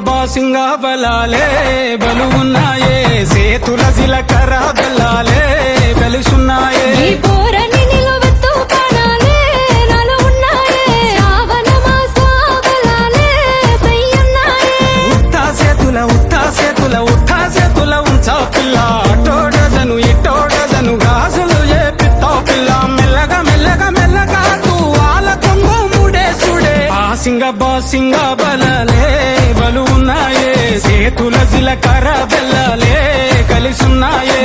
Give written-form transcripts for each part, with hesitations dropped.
బాసింగా బలాలే బలుగున్నాయే సేతుల జిలకర్ర బెల్లాలే వెలుసున్నాయే పిల్ల అటోడదను ఇటోడదను గాజులు ఏ పిత్తావు పిల్ల మెల్లగా మెల్లగా మెల్లగా తూవాల కొంగు ముడేసుడే బాసింగా బలాలే బలు ఉన్నాయే సేతుల జిలకర్ర బెల్లాలే కలిసున్నాయే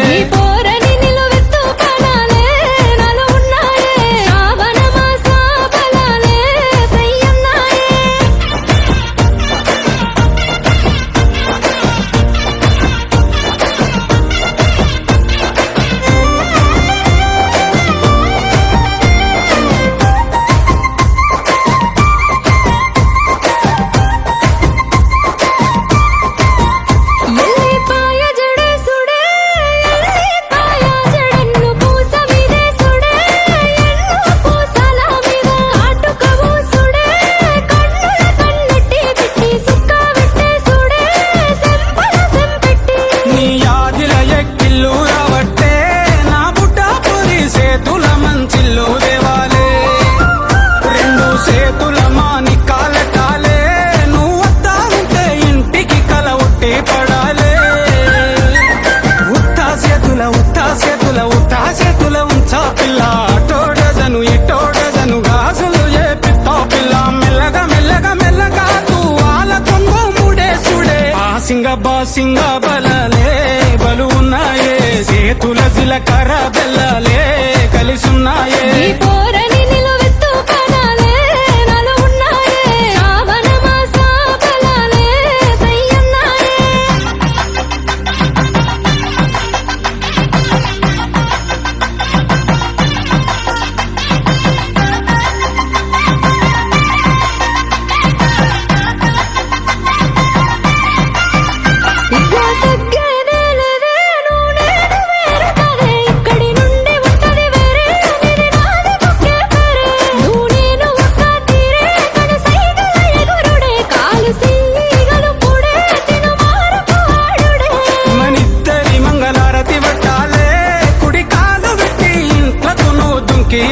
బాసింగా బలాలే బలు ఉన్నాయే సేతుల జిలకర్ర బెల్లాలే కలిసున్నాయే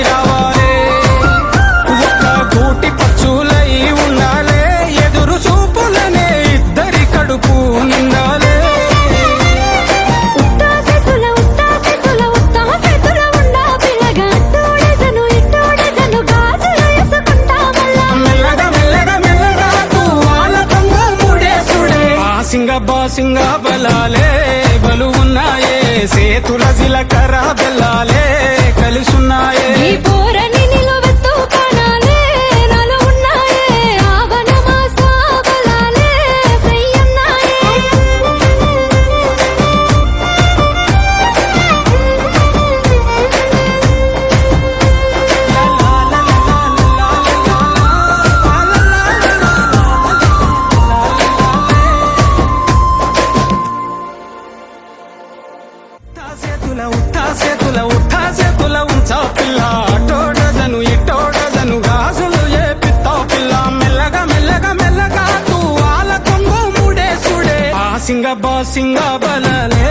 రావాలే ఒక్క గూటి పచ్చులై ఉండాలే ఎదురు చూపులనే ఇద్దరి కడుపు నిండాలే మెల్లగా మెల్లగా మెల్లగా తూవాల కొంగు ముడేసుడే బాసింగా బలాలే బలు ఉన్నాయే సేతుల జిలకర్ర బెల్లాలే కలిసున్నాయే చేతుల ఉంచా పిల్ల అటోడదను ఇటోడదను గాజులు ఏ పిత్తావు పిల్ల మెల్లగా మెల్లగా మెల్లగా తూవాల కొంగు ముడేసుడే బాసింగా బలాలే